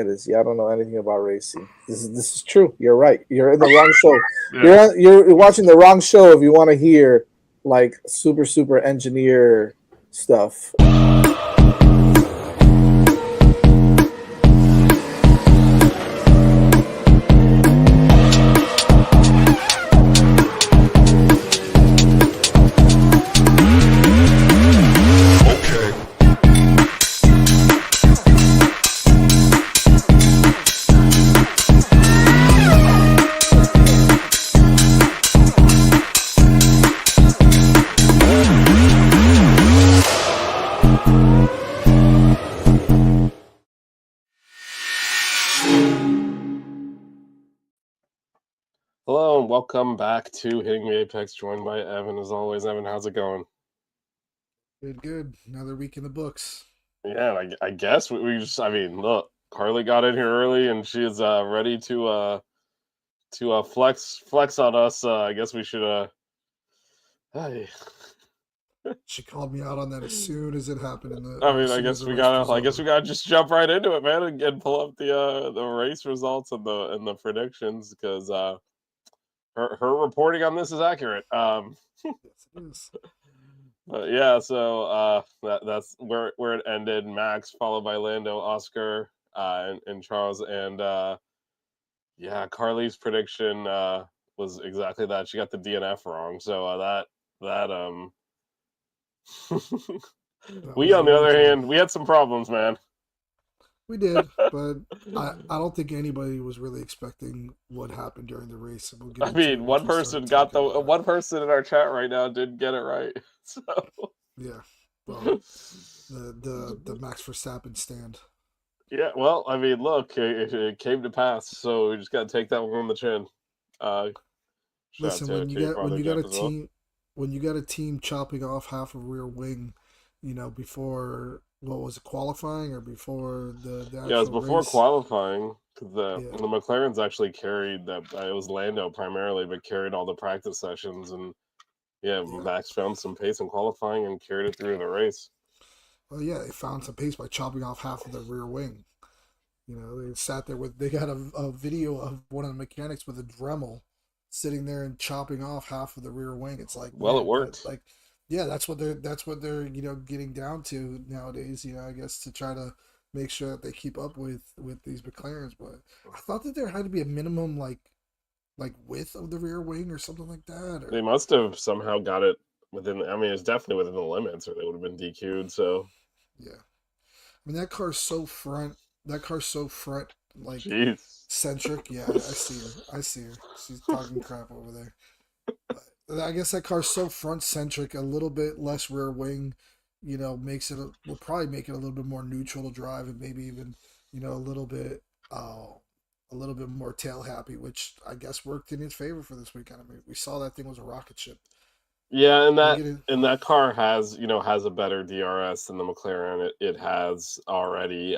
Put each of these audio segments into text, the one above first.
get is y'all don't know anything about racing. This is true. You're right. You're in the wrong show. Yeah. You're watching the wrong show if you want to hear like super engineer stuff. Hello and welcome back to Hitting the Apex, joined by Evan as always. Evan, how's it going? Good. Another week in the books. Yeah, I guess we just, look, Carly got in here early and she is ready to flex on us. I guess we should hey. She called me out on that as soon as it happened. I guess we gotta just jump right into it, man, and pull up the race results and the predictions because her reporting on this is accurate. Yes, it is. But yeah, so that's where it ended. Max followed by Lando, Oscar, and Charles, and yeah, Carly's prediction was exactly that. She got the DNF wrong, so that we on the other hand, we had some problems, man. We did, but I don't think anybody was really expecting what happened during the race. One person one person in our chat right now didn't get it right. So yeah, well, the Max Verstappen stand. Yeah, well, look, it came to pass, so we just got to take that one on the chin. Listen, when you got a team chopping off half a rear wing, before what was it, qualifying or before the actual it was before race? Qualifying. The McLarens actually carried that. It was Lando primarily, but carried all the practice sessions, and Max found some pace in qualifying and carried it through the race. Well, yeah, they found some pace by chopping off half of the rear wing. They sat there they got a video of one of the mechanics with a Dremel sitting there and chopping off half of the rear wing. It's like, well, it worked. That's what they're getting down to nowadays. I guess to try to make sure that they keep up with these McLarens. But I thought that there had to be a minimum like width of the rear wing or something like that. They must have somehow got it within. It's definitely within the limits, or they would have been DQ'd. So yeah, that car's so front. Like Jeez. centric. Yeah, I see her. She's talking crap over there. But I guess that car's so front centric, a little bit less rear wing, will probably make it a little bit more neutral to drive, and maybe even, a little bit more tail happy, which I guess worked in his favor for this weekend. We saw that thing was a rocket ship. Yeah, and that car has a better DRS than the McLaren it has already.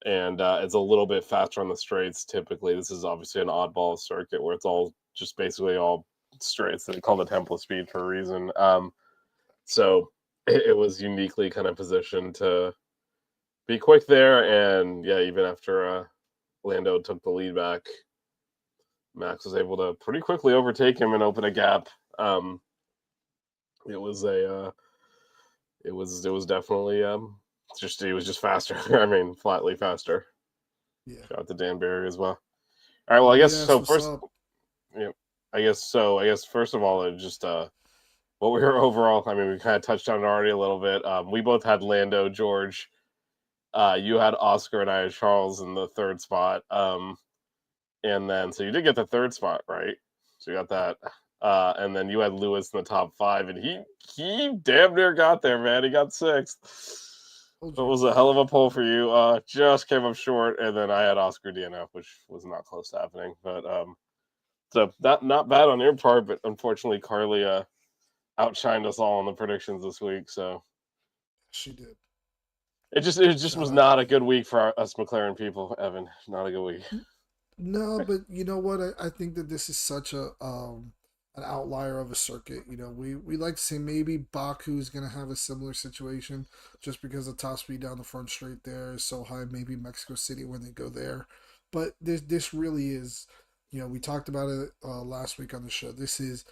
And it's a little bit faster on the straights. Typically, this is obviously an oddball circuit where it's all just basically all straights. They call it template speed for a reason. So it was uniquely kind of positioned to be quick there. And yeah, even after Lando took the lead back, Max was able to pretty quickly overtake him and open a gap. It was definitely he was just faster. Flatly faster. Yeah. Shout out to Dan Barry as well. All right. Well, I guess so. First, I guess first of all, it just what we were overall. We kind of touched on it already a little bit. We both had Lando, George. You had Oscar and I had Charles in the third spot. And then so you did get the third spot, right? So you got that. And then you had Lewis in the top 5, and he damn near got there, man. He got 6th. It was a hell of a pull for you. Just came up short, and then I had Oscar DNF, which was not close to happening. But so not bad on your part, but unfortunately Carly outshined us all in the predictions this week. So she did. It just was not a good week for us McLaren people, Evan. Not a good week. No, but you know what? I think that this is such a an outlier of a circuit. We like to say maybe Baku is going to have a similar situation just because the top speed down the front straight there is so high. Maybe Mexico City when they go there, but this really is, we talked about it last week on the show. This is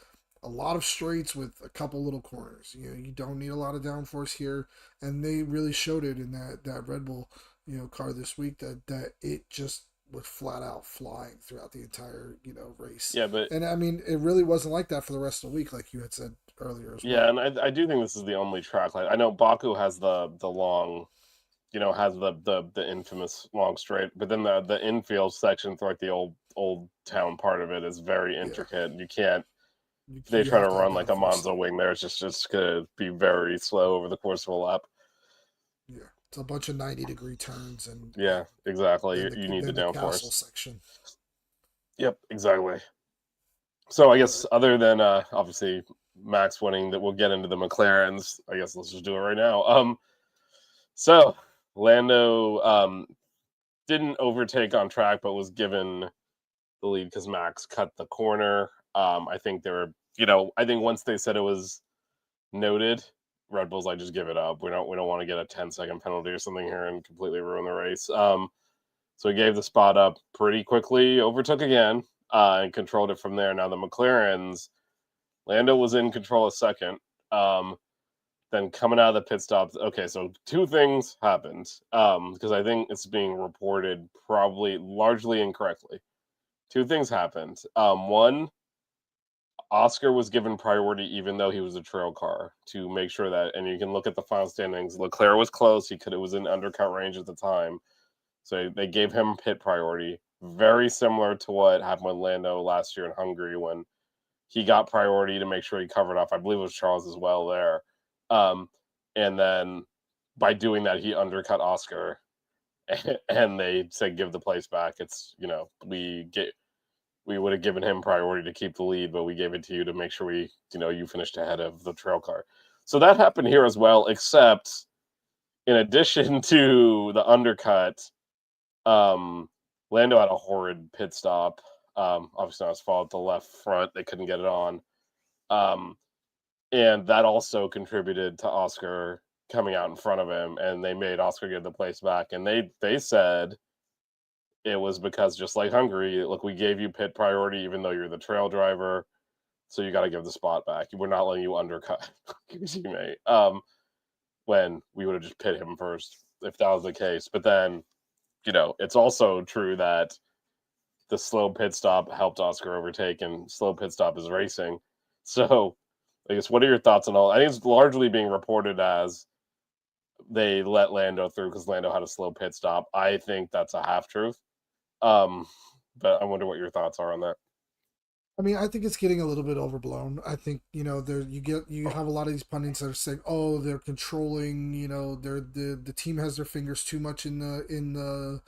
a lot of straights with a couple little corners. You don't need a lot of downforce here, and they really showed it in that Red Bull car this week that it just was flat out flying throughout the entire race. Yeah, but And I mean, it really wasn't like that for the rest of the week, like you had said earlier as yeah, well. and I do think this is the only track. Like I know Baku has the long, has the infamous long straight, but then the infield section through like the old town part of it is very Yeah, intricate. You can't. you, If they you try have to to have run like a downforce. Monza wing there, it's just gonna be very slow over the course of a lap. Yeah, it's a bunch of 90-degree turns, and Yeah, exactly. then You the need the then the castle downforce. section. Yep, exactly. So I guess other than obviously Max winning, that we'll get into the McLarens. I guess let's just do it right now. So Lando didn't overtake on track, but was given the lead because Max cut the corner. I think they were, I think once they said it was noted, Red Bull's like, just give it up. We don't want to get a 10-second penalty or something here and completely ruin the race. So he gave the spot up pretty quickly, overtook again, and controlled it from there. Now the McLarens, Lando was in control a second. Then coming out of the pit stop, okay, so two things happened because I think it's being reported probably largely incorrectly. Two things happened. One, Oscar was given priority even though he was a trail car to make sure that, and you can look at the final standings. Leclerc was close; it was in undercut range at the time, so they gave him pit priority. Very similar to what happened with Lando last year in Hungary when he got priority to make sure he covered off. I believe it was Charles as well there, and then by doing that, he undercut Oscar, and they said give the place back. It's we would have given him priority to keep the lead, but we gave it to you to make sure you finished ahead of the trail car. So that happened here as well, except in addition to the undercut, Lando had a horrid pit stop. Obviously not his fault. The left front, they couldn't get it on. And that also contributed to Oscar coming out in front of him, and they made Oscar give the place back. And they said it was because, just like Hungary, look, we gave you pit priority even though you're the trail driver, so you got to give the spot back. We're not letting you undercut your teammate. When we would have just pit him first if that was the case. But then, it's also true that the slow pit stop helped Oscar overtake, and slow pit stop is racing. So, I guess, what are your thoughts on all? I think it's largely being reported as they let Lando through because Lando had a slow pit stop. I think that's a half truth. Um, but I wonder what your thoughts are on that. I mean, I think it's getting a little bit overblown. I think there you have a lot of these pundits that are saying, "Oh, they're controlling." The team has their fingers too much in the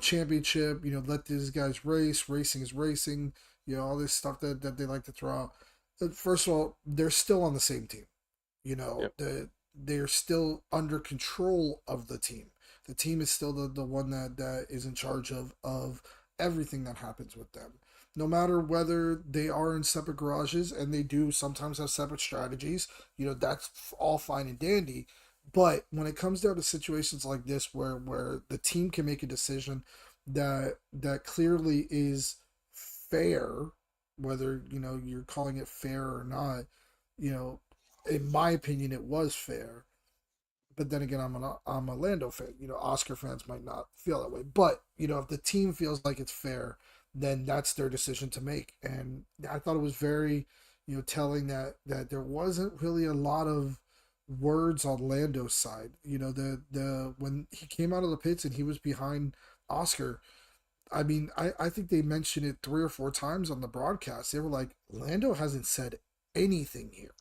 championship. Let these guys race. Racing is racing. All this stuff that they like to throw out. First of all, they're still on the same team. Yep. They're still under control of the team. The team is still the one that is in charge of everything that happens with them. No matter whether they are in separate garages, and they do sometimes have separate strategies, that's all fine and dandy. But when it comes down to situations like this where the team can make a decision that clearly is fair, whether you're calling it fair or not, you know, in my opinion, it was fair. But then again, I'm a Lando fan. Oscar fans might not feel that way. But if the team feels like it's fair, then that's their decision to make. And I thought it was very, telling that there wasn't really a lot of words on Lando's side. The when he came out of the pits and he was behind Oscar. I mean, I think they mentioned it 3 or 4 times on the broadcast. They were like, Lando hasn't said anything here.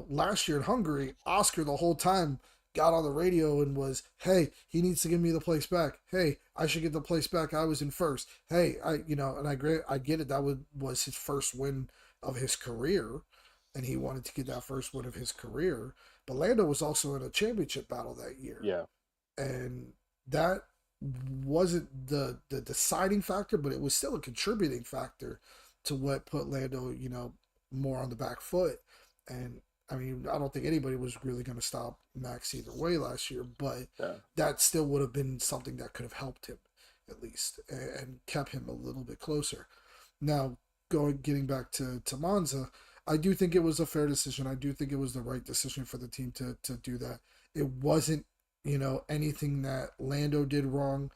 Last year in Hungary, Oscar the whole time got on the radio and was, "Hey, he needs to give me the place back. Hey, I should get the place back. I was in first. Hey, and I get it. That was his first win of his career, and he wanted to get that first win of his career. But Lando was also in a championship battle that year, Yeah. and that wasn't the deciding factor, but it was still a contributing factor to what put Lando, more on the back foot. And I mean, I don't think anybody was really going to stop Max either way last year, but Yeah. that still would have been something that could have helped him at least and kept him a little bit closer. Now, getting back to Monza, I do think it was a fair decision. I do think it was the right decision for the team to do that. It wasn't, anything that Lando did wrong.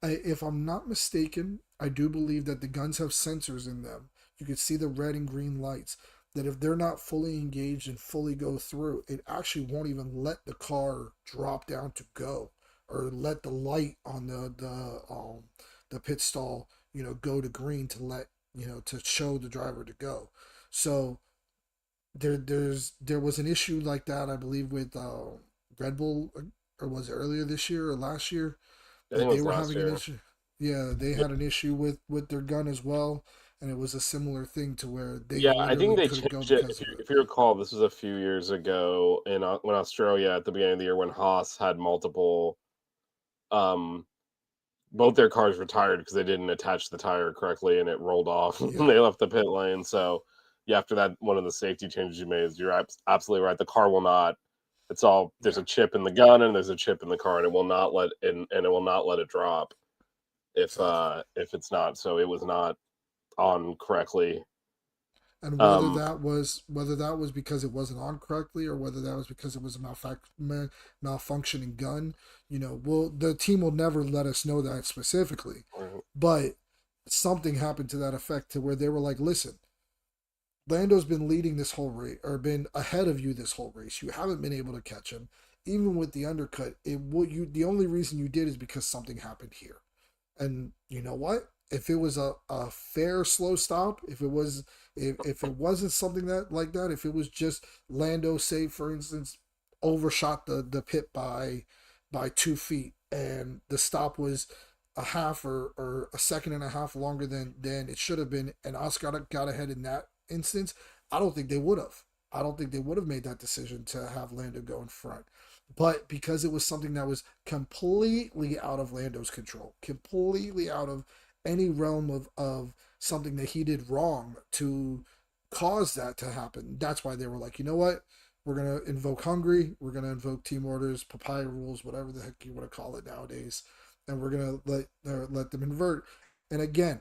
If I'm not mistaken, I do believe that the guns have sensors in them. You can see the red and green lights. That if they're not fully engaged and fully go through, it actually won't even let the car drop down to go, or let the light on the pit stall, go to green to let to show the driver to go. So there was an issue like that, I believe, with Red Bull, or was it earlier this year or last year, I think that it they was were last having an year. issue. Yeah, they Yeah. had an issue with their gun as well, and it was a similar thing to where they Yeah, I think literally they couldn't go changed it. because of it. If you recall, this was a few years ago in when Australia at the beginning of the year when Haas had multiple, um, both their cars retired because they didn't attach the tire correctly and it rolled off. Yeah, They left the pit lane. So, yeah, after that, one of the safety changes you made is you're absolutely right. The car will not. It's all there's yeah, a chip in the gun and there's a chip in the car and it will not and it will not let it drop exactly. if it's not. So it was not on correctly. And Um, whether that was because it wasn't on correctly, or whether that was because it was a malfunctioning gun, the team will never let us know that specifically. But something happened to that effect, to where they were like, "Listen, Lando's been leading this whole race, or been ahead of you this whole race. You haven't been able to catch him, even with the undercut. The only reason you did is because something happened here." And you know what? If it was a fair slow stop, if it wasn't something that like that, if it was just Lando, say for instance, overshot the pit by 2 feet, and the stop was a half or a second and a half longer than it should have been, and Oscar got ahead in that instance, I don't think they would have. I don't think they would have made that decision to have Lando go in front. But because it was something that was completely out of Lando's control, completely out of any realm of something that he did wrong to cause that to happen, that's why they were like, you know what? We're going to invoke Hungary. We're going to invoke team orders, papaya rules, whatever the heck you want to call it nowadays. And we're going to let them invert. And again,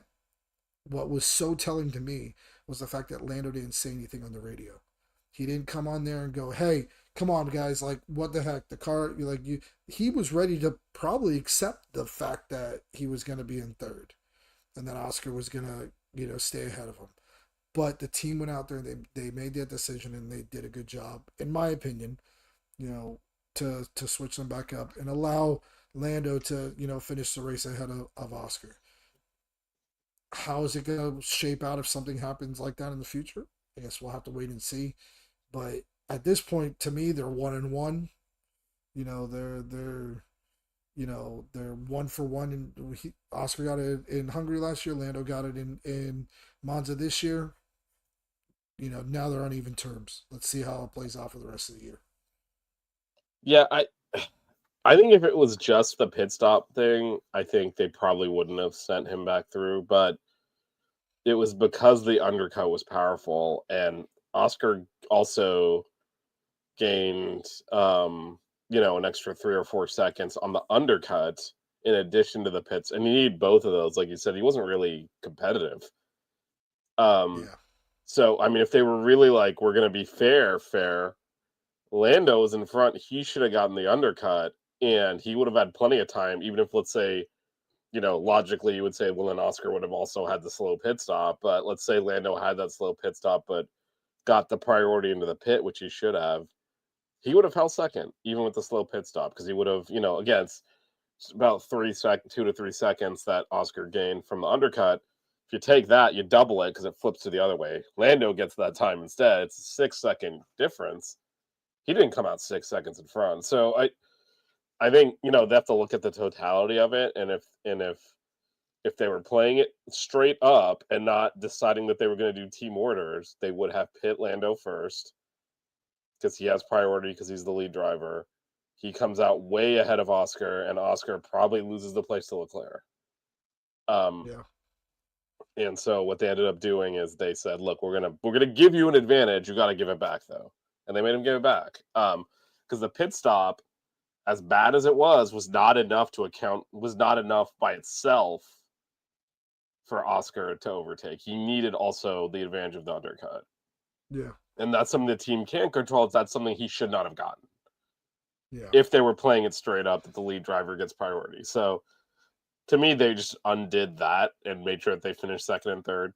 what was so telling to me was the fact that Lando didn't say anything on the radio. He didn't come on there and go, "Hey, come on, guys! Like, what the heck? The car, you like you." He was ready to probably accept the fact that he was going to be in third, and that Oscar was going to, stay ahead of him. But the team went out there and they made that decision, and they did a good job, in my opinion. You know, to switch them back up and allow Lando to finish the race ahead of Oscar. How is it going to shape out if something happens like that in the future? I guess we'll have to wait and see. But at this point, to me, they're 1-1. They're 1 for 1. And Oscar got it in Hungary last year. Lando got it in Monza this year. Now they're on even terms. Let's see how it plays out for the rest of the year. yeah, I think if it was just the pit stop thing, I think they probably wouldn't have sent him back through. But it was because the undercut was powerful, and Oscar also gained, an extra 3 or 4 seconds on the undercut in addition to the pits, and you need both of those. Like you said, he wasn't really competitive. Um, Yeah, so I mean, if they were really like, we're gonna be fair, Lando was in front. He should have gotten the undercut, and he would have had plenty of time. Even if, let's say, logically, you would say, well, then Oscar would have also had the slow pit stop. But let's say Lando had that slow pit stop, but got the priority into the pit, which he should have. He would have held second, even with the slow pit stop, because he would have, again, it's about 2 to 3 seconds that Oscar gained from the undercut. If you take that, you double it because it flips to the other way. Lando gets that time instead. It's a 6 second difference. He didn't come out 6 seconds in front. So I think they have to look at the totality of it, and if they were playing it straight up and not deciding that they were going to do team orders, they would have pit Lando first because he has priority because he's the lead driver. He comes out way ahead of Oscar, and Oscar probably loses the place to Leclerc. Um, yeah, And so what they ended up doing is they said, "Look, we're gonna give you an advantage. You got to give it back, though." And they made him give it back. Because the pit stop, as bad as it was not enough by itself for Oscar to overtake. He needed also the advantage of the undercut. Yeah. And that's something the team can't control. That's something he should not have gotten. Yeah. If they were playing it straight up that the lead driver gets priority. So to me, they just undid that and made sure that they finished second and third.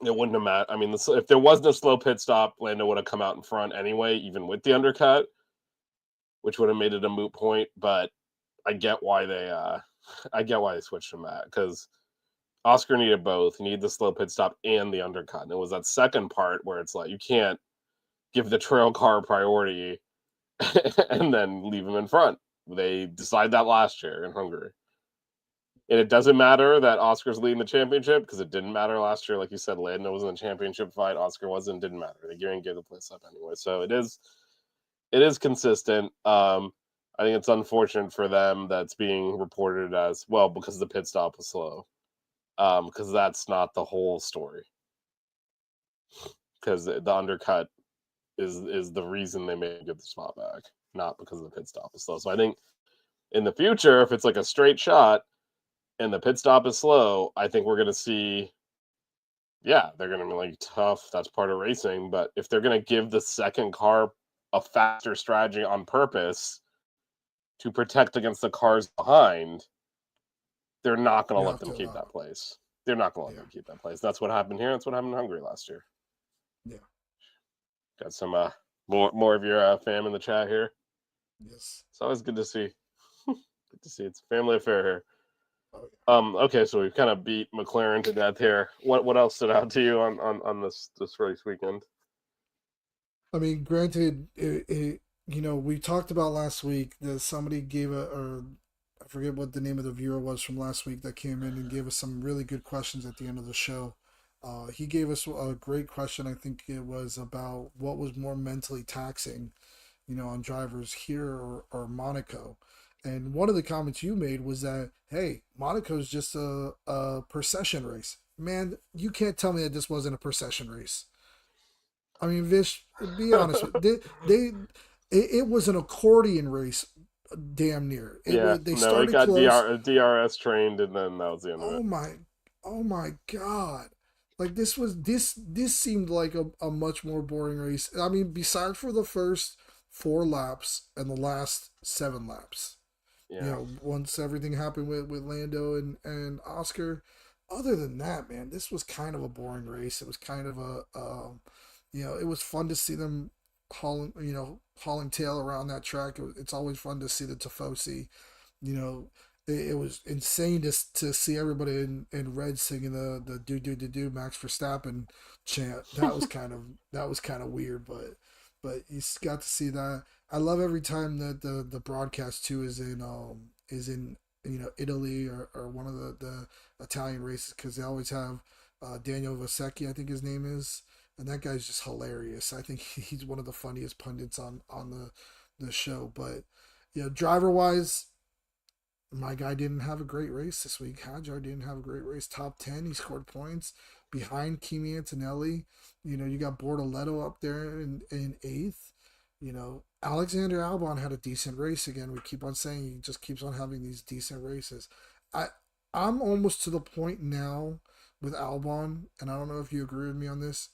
It wouldn't have mattered. I mean, if there was no slow pit stop, Lando would have come out in front anyway, even with the undercut, which would have made it a moot point. But I get why they switched from that, because Oscar needed both. He needed the slow pit stop and the undercut. And it was that second part where it's like you can't give the trail car priority and then leave him in front. They decided that last year in Hungary. And it doesn't matter that Oscar's leading the championship, because it didn't matter last year. Like you said, Lando was in the championship fight. Oscar wasn't. Didn't matter. They gave the place up anyway. So it is consistent. I think it's unfortunate for them that's being reported as, well, because the pit stop was slow. Because that's not the whole story. Because the undercut is the reason they may get the spot back, not because the pit stop is slow. So I think in the future, if it's like a straight shot and the pit stop is slow, I think we're going to see, they're going to be like tough. That's part of racing. But if they're going to give the second car a faster strategy on purpose to protect against the cars behind, they're not going to let them keep that place. They're not going to let them keep that place. That's what happened here. That's what happened in Hungary last year. Yeah. Got some more of your fam in the chat here. Yes. It's always good to see. Good to see. It's a family affair here. Oh, yeah. Okay, so we've kind of beat McLaren to death here. What else stood out to you on this race weekend? I mean, granted, we talked about last week that somebody gave I forget what the name of the viewer was from last week that came in and gave us some really good questions at the end of the show. He gave us a great question. I think it was about what was more mentally taxing, on drivers here or Monaco. And one of the comments you made was that, hey, Monaco's just a procession race. Man, you can't tell me that this wasn't a procession race. I mean, Vish, be honest. It was an accordion race, damn near. They started it got close. DRS trained, and then that was the end of it. Oh my God! Like this seemed like a much more boring race. I mean, besides for the first 4 laps and the last 7 laps. Yeah. Once everything happened with Lando and Oscar. Other than that, man, this was kind of a boring race. It was kind of it was fun to see them hauling tail around that track. It's always fun to see the Tifosi. It was insane to see everybody in red singing the do Max Verstappen chant. That was kind of weird, but you got to see that. I love every time that the broadcast too is in Italy or one of the Italian races, because they always have Daniel Vasecchi, I think his name is, and that guy's just hilarious. I think he's one of the funniest pundits on the show. But driver wise, my guy didn't have a great race this week. Hadjar didn't have a great race. Top 10, he scored points behind Kimi Antonelli. You got Bortoletto up there in 8th. Alexander Albon had a decent race again. We keep on saying he just keeps on having these decent races. I'm almost to the point now with Albon, and I don't know if you agree with me on this.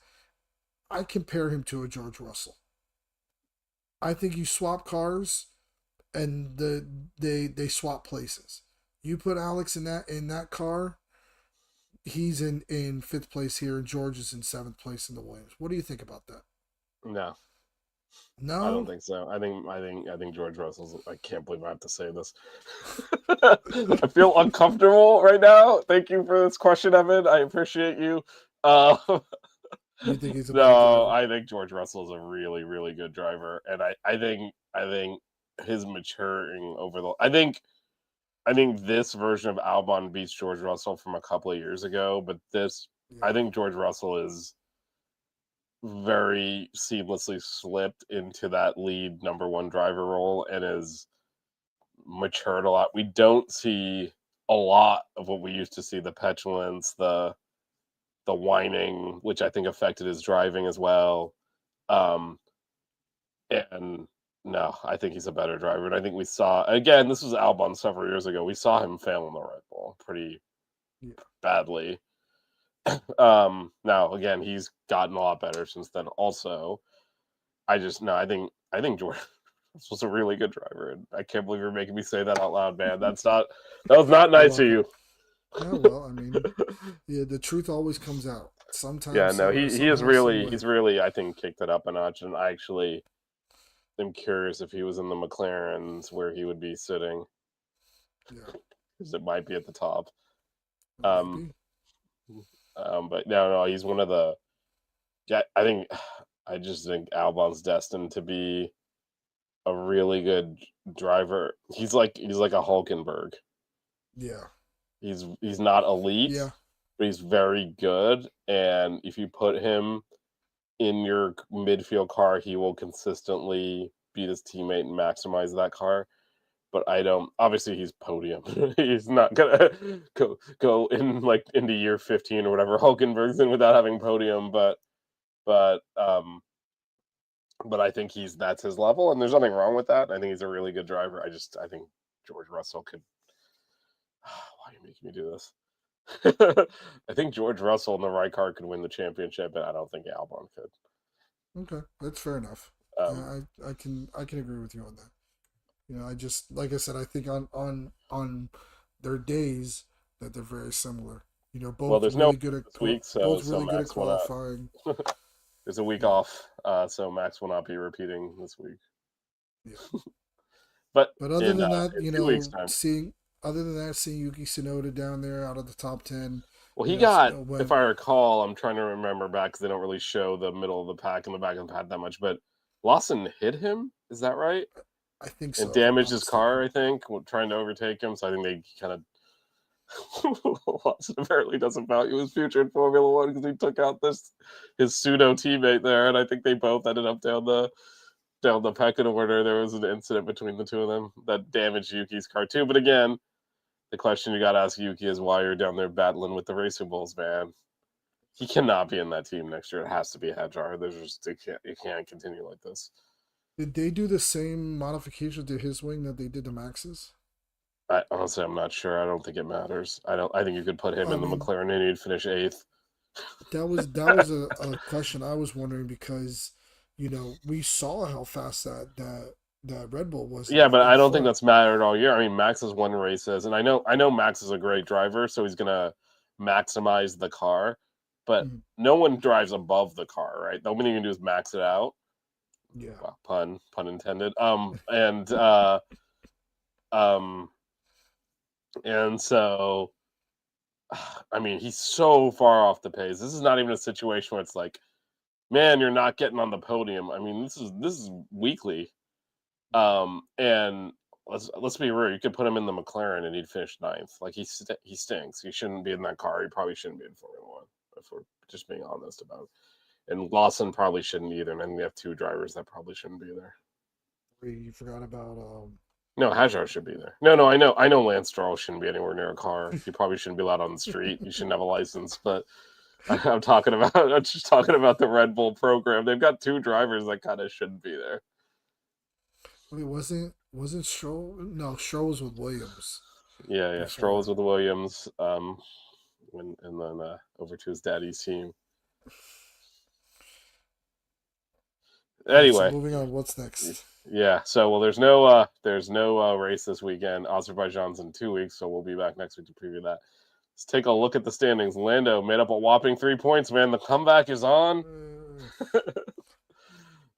I compare him to a George Russell. I think you swap cars and they swap places. You put Alex in that car, he's in 5th place here, and George is in 7th place in the Williams. What do you think about that? No. No, I don't think so. I think George Russell's. I can't believe I have to say this. I feel uncomfortable right now. Thank you for this question, Evan. I appreciate you. You think he's a no? bad driver? I think George Russell is a really, really good driver, and I think his maturing over the. I think this version of Albon beats George Russell from a couple of years ago, but I think George Russell is very seamlessly slipped into that lead number 1 driver role and has matured a lot. We don't see a lot of what we used to see, the petulance, the whining, which I think affected his driving as well. And no, I think he's a better driver. And I think we saw, again, this was Albon several years ago. We saw him fail in the Red Bull pretty badly. Now, again, he's gotten a lot better since then. Also, I think George was a really good driver. And I can't believe you're making me say that out loud, man. That was not nice of you. Yeah, well, I mean, yeah, the truth always comes out. Sometimes. Yeah, no, he's really, I think, kicked it up a notch, and I actually am curious if he was in the McLarens where he would be sitting. Yeah, because it might be at the top. But no, he's one of the. Yeah, I just think Albon's destined to be a really good driver. He's like a Hulkenberg. Yeah. He's not elite, but he's very good. And if you put him in your midfield car, he will consistently beat his teammate and maximize that car. But obviously he's podium. He's not gonna go in like into year 15 or whatever Hulkenberg's in without having podium. But I think that's his level, and there's nothing wrong with that. I think he's a really good driver. I think George Russell could. Why are you making me do this? I think George Russell in the right car could win the championship, and I don't think Albon could. Okay, that's fair enough. I can agree with you on that. I just, like I said, I think on their days that they're very similar. Both there's really no good at week, both really good at qualifying. There's a week off, so Max will not be repeating this week. Yeah. but other than that, seeing Yuki Tsunoda down there out of the top 10. Well, he got, if I recall, I'm trying to remember back because they don't really show the middle of the pack and the back of the pack that much, but Lawson hit him. Is that right? I think so. And damaged his car, I think, trying to overtake him. So I think they kind of. Lawson apparently doesn't value his future in Formula One because he took out his pseudo teammate there, and I think they both ended up down the pecking order. There was an incident between the two of them that damaged Yuki's car too. But again, the question you got to ask Yuki is why you're down there battling with the Racing Bulls, man. He cannot be in that team next year. It has to be Hadjar. It can't continue like this. Did they do the same modification to his wing that they did to Max's? Honestly, I'm not sure. I don't think it matters. I think you could put him in the McLaren and he'd finish 8th. That was a question I was wondering because, we saw how fast that Red Bull was. Yeah, but I don't think that's mattered all year. I mean, Max has won races, and I know Max is a great driver, so he's gonna maximize the car. But no one drives above the car, right? The only thing you can do is max it out. Yeah. Well, pun intended. And so, I mean, he's so far off the pace. This is not even a situation where it's like, man, you're not getting on the podium. I mean, this is weekly. And let's be real. You could put him in the McLaren and he'd finish 9th. Like he stinks. He shouldn't be in that car. He probably shouldn't be in Formula One. If we're just being honest about it. And Lawson probably shouldn't either. And then we have 2 drivers that probably shouldn't be there. You forgot about No, Hadjar should be there. No, I know Lance Stroll shouldn't be anywhere near a car. He probably shouldn't be allowed on the street. He shouldn't have a license. But I'm just talking about the Red Bull program. They've got 2 drivers that kind of shouldn't be there. Wait, wasn't Stroll? No, Stroll was with Williams. Yeah. Stroll was with Williams. And then over to his daddy's team. Anyway, so moving on. What's next? Yeah. So there's no race this weekend. Azerbaijan's in 2 weeks, so we'll be back next week to preview that. Let's take a look at the standings. Lando made up a whopping 3 points. Man, the comeback is on.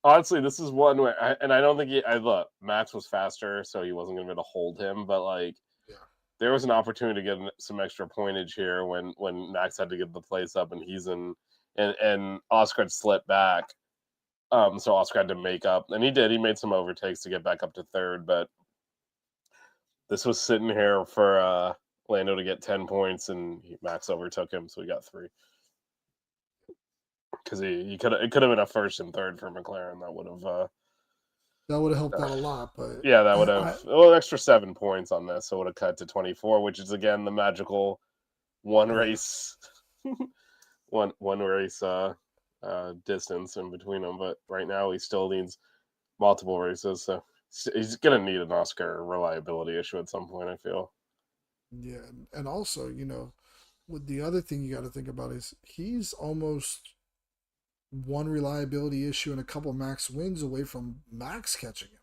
Honestly, this is one where, I don't think look, Max was faster, so he wasn't going to be able to hold him. But there was an opportunity to get some extra pointage here when Max had to give the place up, and he's in, and Oscar had slipped back. So Oscar had to make up, and he did. He made some overtakes to get back up to 3rd, but this was sitting here for Lando to get 10 points, and Max overtook him, so he got 3. Because it could have been a 1st and 3rd for McLaren. That would have That would have helped out a lot, but yeah, that would have an extra 7 points on this, so it would have cut to 24, which is again the magical one race, one race distance in between them. But right now, he still needs multiple races, so he's gonna need an Oscar reliability issue at some point, I feel. yeah, and also, with the other thing you got to think about is he's almost one reliability issue and a couple max wins away from Max catching him.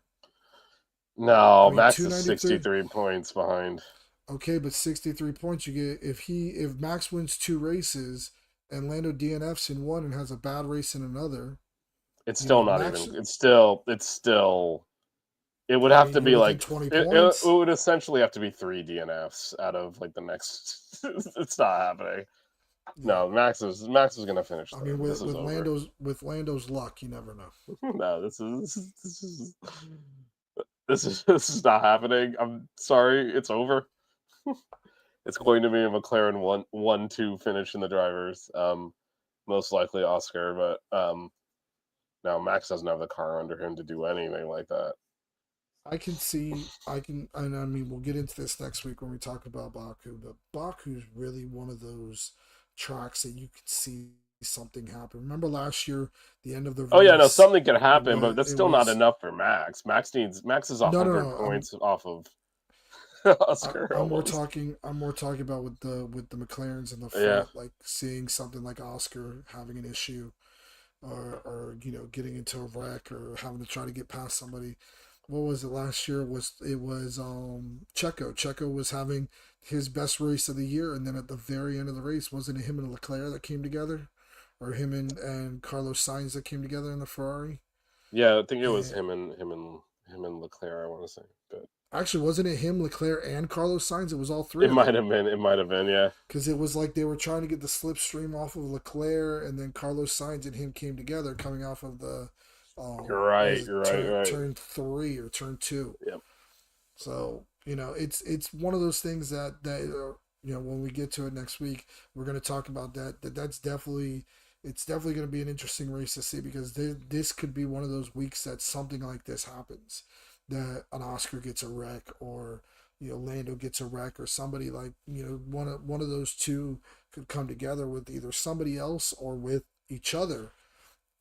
No, I mean, Max is 293. 63 points behind. Okay, but 63 points you get if Max wins 2 races and Lando DNFs in one and has a bad race in another. It's still not Max, even. It's still. It would have to be you're within like 20 it points. would essentially have to be 3 DNFs out of like the next. It's not happening. Yeah. No, Max is gonna finish. I mean, with Lando's luck, you never know. No, this is not happening. I'm sorry, it's over. It's going to be a McLaren 1-2 finish in the drivers. Most likely Oscar, but now Max doesn't have the car under him to do anything like that. And I mean, we'll get into this next week when we talk about Baku, but Baku's really one of those tracks that you could see something happen. Remember last year, the end of the race? Oh yeah, no, something could happen, but that's still was, not enough for Max. Max is 100 points off of Oscar. I'm more talking about with the McLarens in the front, like seeing something like Oscar having an issue, or getting into a wreck or having to try to get past somebody. What was it last year? It was Checo. Checo was having his best race of the year, and then at the very end of the race, wasn't it him and Leclerc that came together, or him and Carlos Sainz that came together in the Ferrari? Yeah, I think it was him and Leclerc. I want to say, but actually, wasn't it him, Leclerc, and Carlos Sainz? It was all three. It might have been. It might have been. Yeah. Because it was like they were trying to get the slipstream off of Leclerc, and then Carlos Sainz and him came together coming off of the. You're right. Turn 3 or turn 2. Yep. So it's one of those things that when we get to it next week, we're going to talk about that. That's definitely going to be an interesting race to see, because this could be one of those weeks that something like this happens, that an Oscar gets a wreck, or Lando gets a wreck, or somebody like one of those two could come together with either somebody else or with each other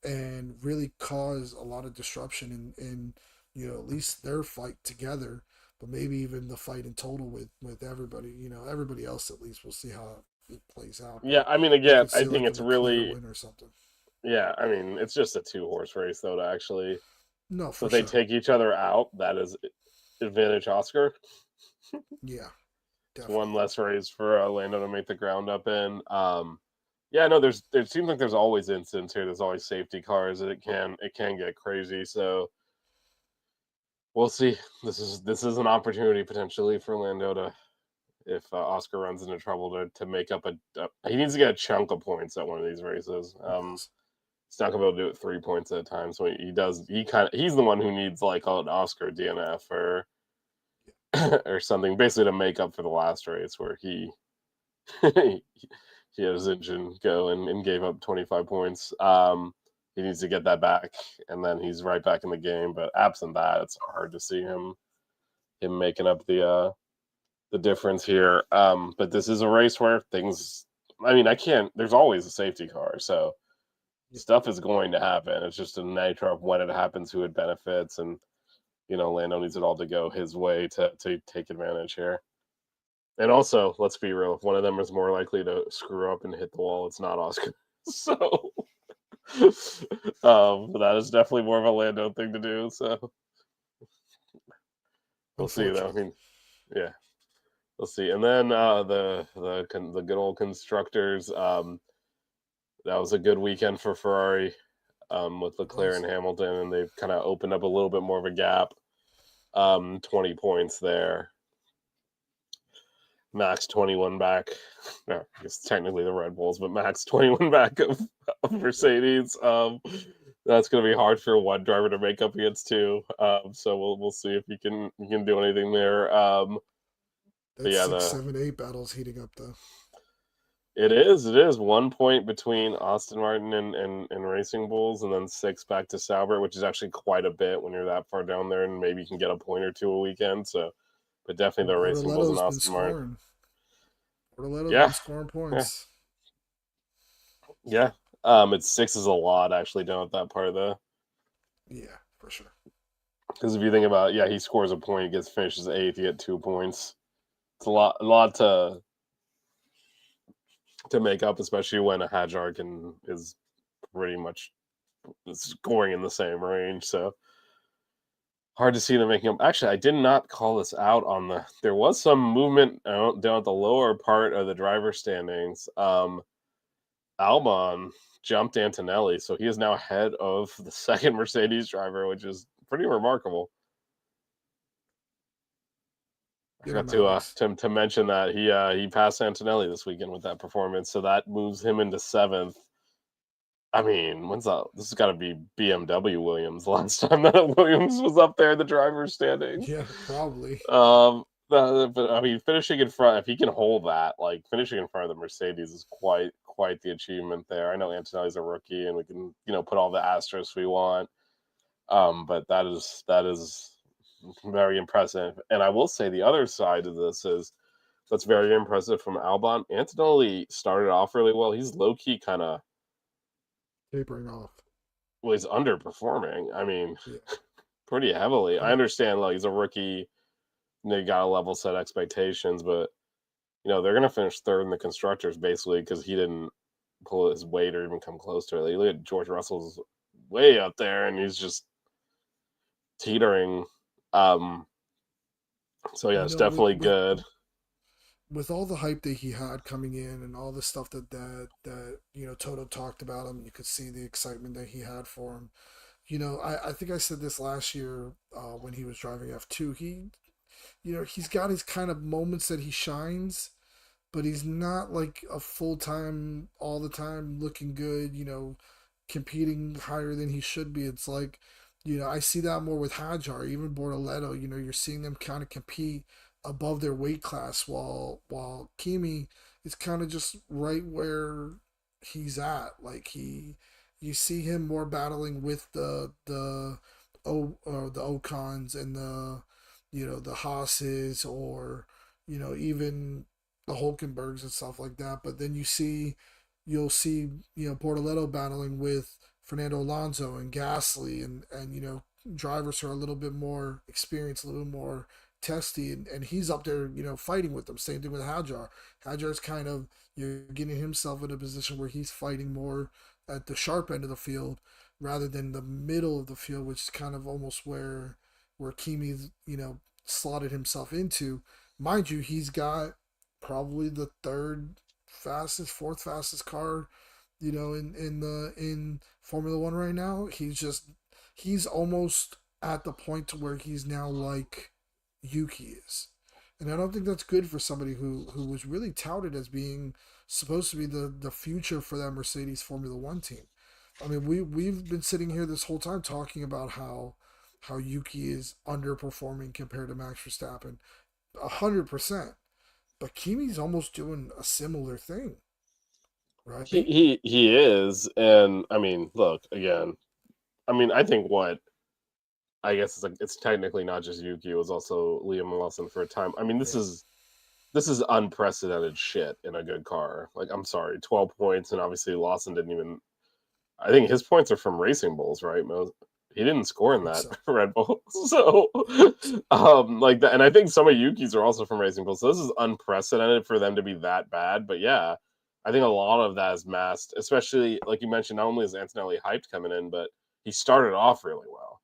and really cause a lot of disruption in at least their fight together, but maybe even the fight in total with everybody. Everybody else, at least we'll see how it plays out. Yeah, I mean, again, I think it's really win or something. Yeah, I mean, it's just a 2-horse race though to actually. No, for so they take each other out. That is advantage Oscar. Yeah, definitely. It's one less race for Lando to make the ground up in. Yeah, no, there seems like there's always incidents here. There's always safety cars, and it can get crazy. So we'll see. This is an opportunity potentially for Lando to, if Oscar runs into trouble, to make up he needs to get a chunk of points at one of these races. He's not gonna be able to do it 3 points at a time. So he's the one who needs like an Oscar DNF or or something, basically to make up for the last race where he he had his engine go and gave up 25 points. He needs to get that back, and then he's right back in the game. But absent that, it's hard to see him making up the difference here. But this is a race where things. I mean, there's always a safety car, so stuff is going to happen. It's just a nature of when it happens, who it benefits, and Lando needs it all to go his way to take advantage here. And also, let's be real, if one of them is more likely to screw up and hit the wall, it's not Oscar. So that is definitely more of a Lando thing to do. So we'll see though. I mean, yeah. We'll see. And then the good old constructors, that was a good weekend for Ferrari, with Leclerc and Hamilton, and they've kind of opened up a little bit more of a gap. 20 points there. Max 21 back. No, I guess technically the Red Bulls, but Max 21 back of Mercedes. That's going to be hard for one driver to make up against two. So we'll see if he can do anything there. That's 6, 7, 8 battles heating up though. It is. 1 point between Aston Martin and Racing Bulls, and then 6 back to Sauber, which is actually quite a bit when you're that far down there, and maybe you can get a point or two a weekend. So, but definitely the Racing Bulls and Bortoletto's been Aston Martin. scoring. Bortoletto's Yeah, been scoring points. yeah. It's 6 is a lot actually down at that part though. Yeah, for sure. Because if you think about, he scores a point, he gets finishes 8th, you get 2 points. It's a lot to make up, especially when a Hadjar is pretty much scoring in the same range. So hard to see them making up. Actually, I did not call this out on the. There was some movement down at the lower part of the driver standings. Albon jumped Antonelli, so he is now ahead of the second Mercedes driver, which is pretty remarkable. I forgot to mention that he passed Antonelli this weekend with that performance, so that moves him into 7th. I mean, when's that? This has got to be BMW Williams. Last time that Williams was up there in the driver's standings. Yeah, probably. But I mean, finishing in front, if he can hold that, like finishing in front of the Mercedes is quite the achievement there. I know Antonelli's a rookie, and we can put all the asterisks we want, but that is very impressive. And I will say the other side of this is that's very impressive from Albon. Antonelli started off really well. He's low key kind of tapering off. Well, he's underperforming. I mean, pretty heavily. I understand, like, he's a rookie. They got to level set expectations, but they're going to finish 3rd in the constructors basically because he didn't pull his weight or even come close to it. Like, look at George Russell's way up there, and he's just teetering. So yeah, it's definitely good. With all the hype that he had coming in and all the stuff that Toto talked about him, you could see the excitement that he had for him. I think I said this last year when he was driving F2. He's got his kind of moments that he shines, but he's not like a full-time, all the time looking good, competing higher than he should be. It's like, I see that more with Hadjar, even Bortoletto. You're seeing them kind of compete above their weight class, while Kimi is kind of just right where he's at. Like you see him more battling with the Ocons and the Haas's, or even the Hulkenbergs and stuff like that. But then you'll see Bortoletto battling with Fernando Alonso and Gasly, and drivers who are a little bit more experienced, a little more testy, and he's up there fighting with them. Same thing with Hadjar. Hadjar's kind of getting himself in a position where he's fighting more at the sharp end of the field rather than the middle of the field, which is kind of almost where Kimi's slotted himself into. Mind you, he's got probably the fourth fastest car in Formula One right now. He's almost at the point to where he's now like Yuki is. And I don't think that's good for somebody who was really touted as being supposed to be the future for that Mercedes Formula One team. I mean, we've been sitting here this whole time talking about how Yuki is underperforming compared to Max Verstappen, 100%. But Kimi's almost doing a similar thing, right? He is, and I mean, look again. I mean, I think I guess it's technically not just Yuki. It was also Liam Lawson for a time. I mean, this is unprecedented shit in a good car. Like, I'm sorry, 12 points, and obviously Lawson didn't even. I think his points are from Racing Bulls, right? He didn't score in that Red Bull, so like that. And I think some of Yuki's are also from Racing Bulls. So this is unprecedented for them to be that bad. But yeah, I think a lot of that is masked, especially like you mentioned. Not only is Antonelli hyped coming in, but he started off really well.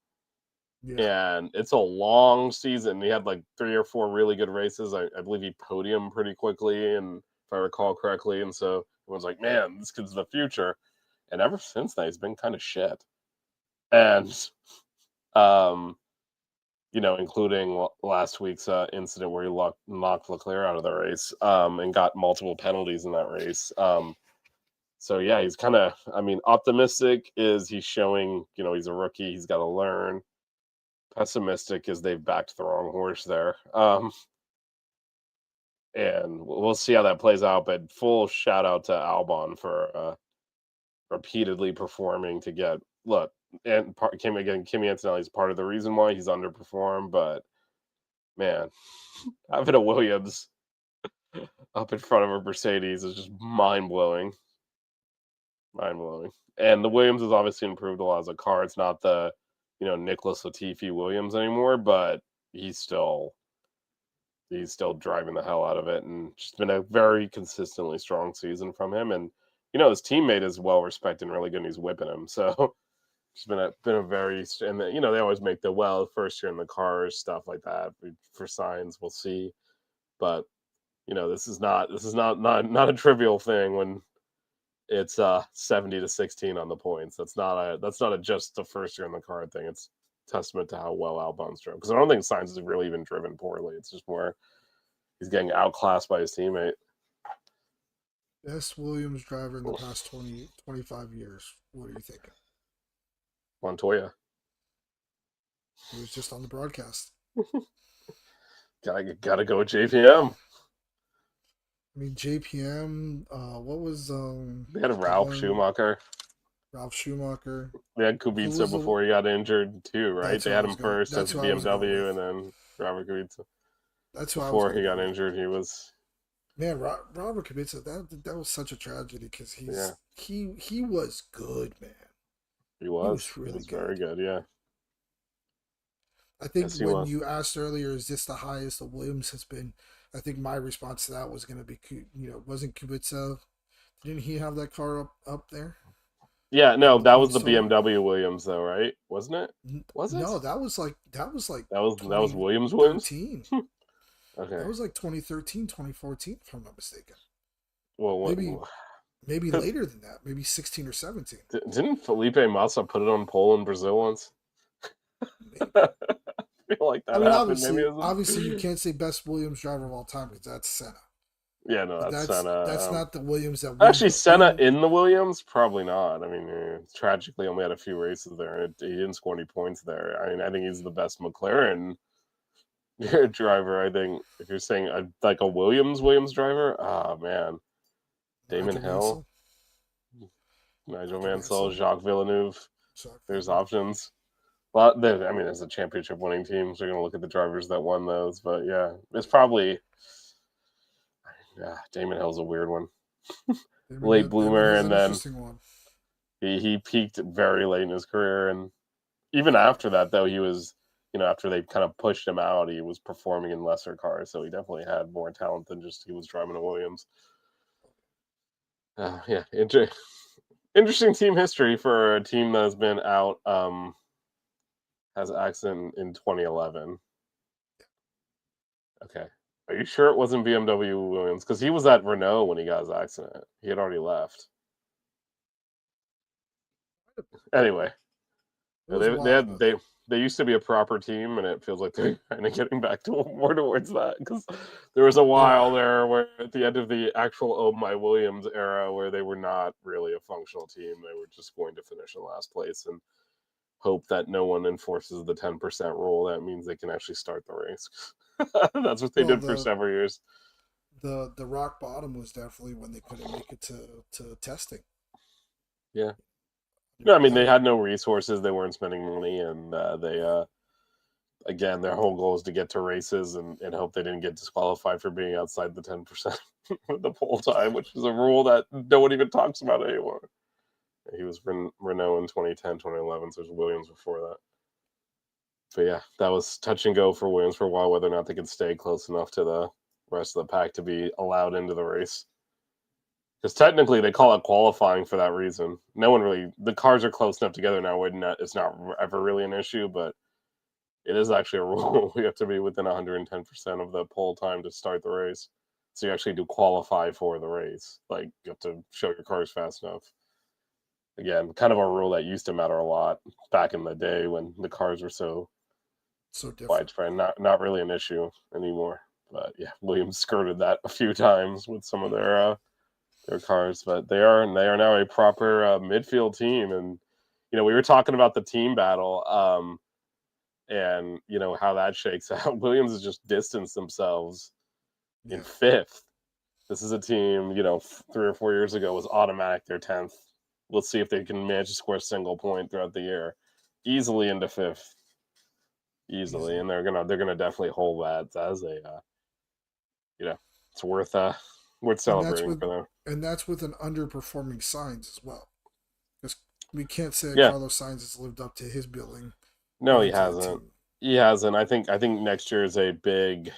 Yeah. And it's a long season. He had like 3 or 4 really good races. I believe he podiumed pretty quickly, and if I recall correctly. And so everyone's like, man, this kid's the future. And ever since that, he's been kind of shit. And, including last week's incident where he knocked Leclerc out of the race and got multiple penalties in that race. So, yeah, he's kind of, optimistic is he's showing, he's a rookie. He's got to learn. Pessimistic is they've backed the wrong horse there. and we'll see how that plays out. But full shout out to Albon for repeatedly performing to get and Kimi Antonelli's part of the reason why he's underperformed. But man, having a Williams up in front of a Mercedes is just mind blowing. Mind blowing. And the Williams has obviously improved a lot as a car. It's not the Nicholas Latifi Williams anymore, but he's still driving the hell out of it, and just been a very consistently strong season from him. And his teammate is well respected and really good, and he's whipping him. So it's been a very, and they always make the first year in the cars, stuff like that for signs. We'll see, but this is not a trivial thing when it's 70-16 on the points. That's not just the first year in the car thing. It's testament to how well Albon's driven, because I don't think Sainz has really even driven poorly. It's just more he's getting outclassed by his teammate. Best Williams driver in the past 20, 25 years. What are you thinking? Montoya. He was just on the broadcast. Gotta go with JPM. I mean, JPM, what was... they had Ralph Schumacher. They had Kubica before he got injured too, right? They had him first as BMW, and then Robert Kubica. That's who before he got injured. He was... Man, Robert Kubica, that was such a tragedy, because he was good, man. He was really good. Very good, yeah. I think when you asked earlier, is this the highest the Williams has been? I think my response to that was going to be, wasn't Kubica? Didn't he have that car up there? Yeah, no, that was the BMW Williams, though, right? Wasn't it? Was it? No, that was Williams. Okay, that was like 2013, 2014, if I'm not mistaken. Well, maybe later than that, maybe 16 or 17. Didn't Felipe Massa put it on pole in Brazil once? I feel like that happened. Obviously, you can't say best Williams driver of all time, because that's Senna. Yeah, no, that's Senna. That's not the Williams that... Actually, Senna in the Williams? Probably not. I mean, tragically, only had a few races there. He didn't score any points there. I mean, I think he's the best McLaren driver. I think if you're saying like a Williams driver, man, Damon Hill, Nigel Mansell, Jacques Villeneuve. There's options. Well, I mean, as a championship winning team, so you're gonna look at the drivers that won those. But yeah, it's probably Damon Hill's a weird one. Late bloomer, and then he peaked very late in his career, and even after that, though, he was, after they kind of pushed him out, he was performing in lesser cars, so he definitely had more talent than just he was driving a Williams. Interesting team history for a team that has been out, has an accident in 2011. Okay. Are you sure it wasn't BMW Williams? Because he was at Renault when he got his accident. He had already left. Anyway, they used to be a proper team, and it feels like they're kind of getting back to more towards that, because there was a while there where at the end of the actual Oh My Williams era where they were not really a functional team. They were just going to finish in last place and hope that no one enforces the 10% rule. That means they can actually start the race. That's what they did for several years. The rock bottom was definitely when they couldn't make it to testing. Yeah. No, I mean, they had no resources. They weren't spending money, and again, their whole goal is to get to races and hope they didn't get disqualified for being outside the 10% of the pole time, which is a rule that no one even talks about anymore. He was Renault in 2010, 2011, so there's Williams before that. But yeah, that was touch and go for Williams for a while, whether or not they could stay close enough to the rest of the pack to be allowed into the race. Because technically, they call it qualifying for that reason. No one really... The cars are close enough together now where it's not ever really an issue, but it is actually a rule. You have to be within 110% of the pole time to start the race. So you actually do qualify for the race. Like, you have to show your cars fast enough. Again, kind of a rule that used to matter a lot back in the day when the cars were so widespread. Not really an issue anymore. But yeah, Williams skirted that a few times with some of their cars. But they are now a proper midfield team. And we were talking about the team battle, and how that shakes out. Williams has just distanced themselves in 5th. This is a team, 3 or 4 years ago was automatic their 10th. We'll see if they can manage to score a single point throughout the year. Easily into 5th. Easily. And they're gonna definitely hold that as a it's worth celebrating for them. And that's with an underperforming Sainz as well. Because we can't say that Yeah. Carlos Sainz has lived up to his billing. No, he hasn't. He hasn't. I think next year is a big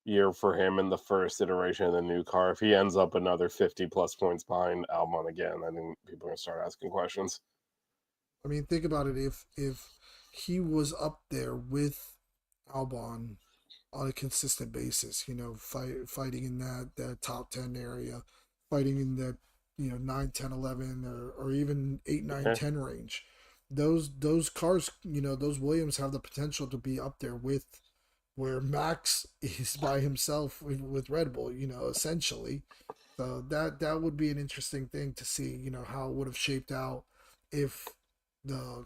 year for him in the first iteration of the new car. If he ends up another 50 plus points behind Albon again, I think people are gonna start asking questions. I mean, think about it. If he was up there with Albon on a consistent basis, fighting in that top 10 area, fighting in that 9, 10, 11, or even 8, 9, 10 range, those cars, those Williams have the potential to be up there with where Max is by himself with Red Bull, essentially. So that would be an interesting thing to see, how it would have shaped out if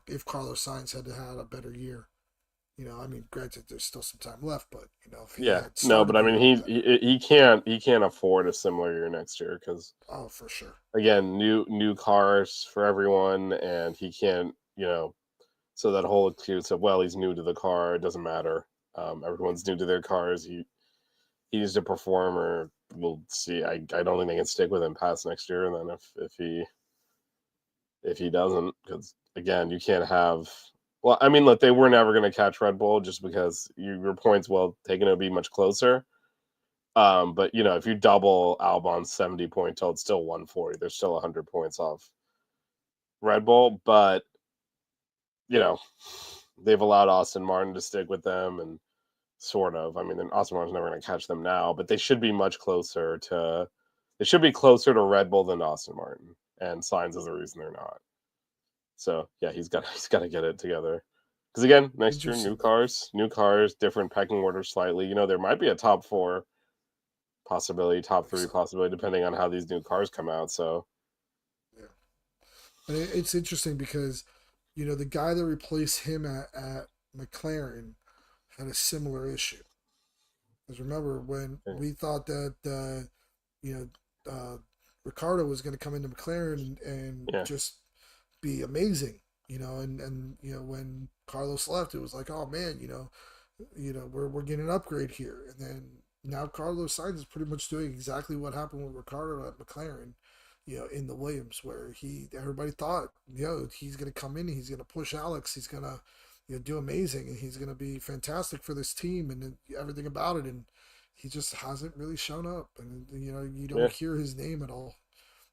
if Carlos Sainz had had a better year. I mean, granted, there's still some time left, but if he had but I mean, he can't afford a similar year next year because for sure. Again, new cars for everyone, and he can't, so that whole excuse of he's new to the car, it doesn't matter. Everyone's new to their cars. He needs to perform, or we'll see. I don't think they can stick with him past next year. And then if he doesn't, because again, you can't have. Well, I mean, look, they were never going to catch Red Bull just because your points taken to be much closer. But if you double Albon's 70 point total, it's still 140. There's still 100 points off Red Bull, but they've allowed Aston Martin to stick with them, and sort of. I mean, Aston Martin's never going to catch them now, but they should be much closer to. They should be closer to Red Bull than Aston Martin, and Sainz is the reason they're not. So yeah, he's got to get it together. Because again, next year, new cars, different pecking order slightly. There might be a top 4 possibility, top 3 possibility, depending on how these new cars come out. So yeah, and it's interesting because the guy that replaced him at McLaren had a similar issue. Because remember when we thought that Ricardo was going to come into McLaren and just be amazing, and when Carlos left, it was like, oh man, we're getting an upgrade here, and then now Carlos Sainz is pretty much doing exactly what happened with Ricardo at McLaren, in the Williams, where everybody thought, he's gonna come in, he's gonna push Alex, he's gonna do amazing, and he's gonna be fantastic for this team and everything about it, and he just hasn't really shown up, and you don't hear his name at all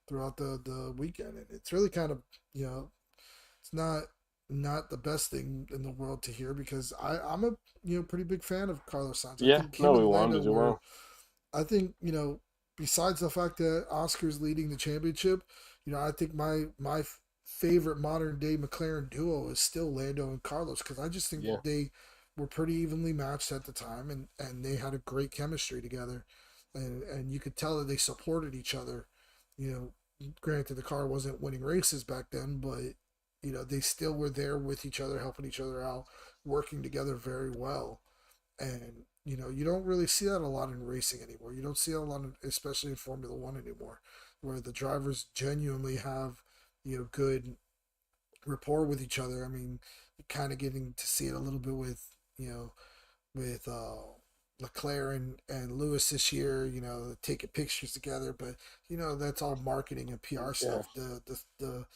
throughout the weekend, and it's really kind of it's not the best thing in the world to hear, because I'm a pretty big fan of Carlos Sainz. Yeah, we wanted to do well. I think besides the fact that Oscar's leading the championship, I think my favorite modern day McLaren duo is still Lando and Carlos, because I just think they were pretty evenly matched at the time, and they had a great chemistry together, and you could tell that they supported each other. Granted, the car wasn't winning races back then, but they still were there with each other, helping each other out, working together very well. And you don't really see that a lot in racing anymore. You don't see a lot, especially in Formula One anymore, where the drivers genuinely have good rapport with each other. I mean, you're kind of getting to see it a little bit with with Leclerc and Lewis this year. Taking pictures together, but that's all marketing and PR stuff. The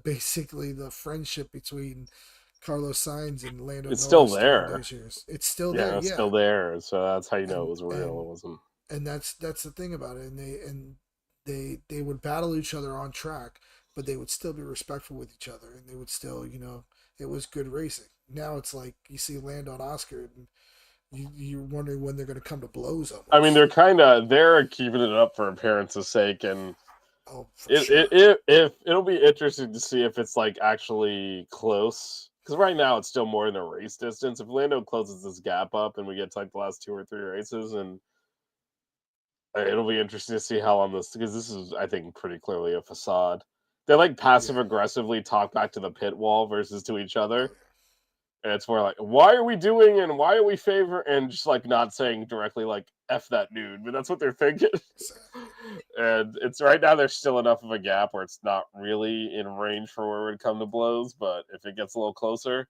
basically the friendship between Carlos Sainz and Lando it's Norris still there. Those years. It's still there. It's still there. So that's how it was real. It wasn't. And that's the thing about it. And they would battle each other on track, but they would still be respectful with each other, and they would still it was good racing. Now it's like you see Lando and Oscar, and you're wondering when they're going to come to blows. Almost. I mean, they're keeping it up for appearance's sake, and sure. It'll be interesting to see if it's like actually close, because right now it's still more in a race distance. If Lando closes this gap up and we get to like the last 2 or 3 races, and it'll be interesting to see how long because this is, I think, pretty clearly a facade. They like passive aggressively talk back to the pit wall versus to each other. And it's more like, why are we doing and why are we favor and just like not saying directly like F that dude, but that's what they're thinking. And it's right now there's still enough of a gap where it's not really in range for where it would come to blows, but if it gets a little closer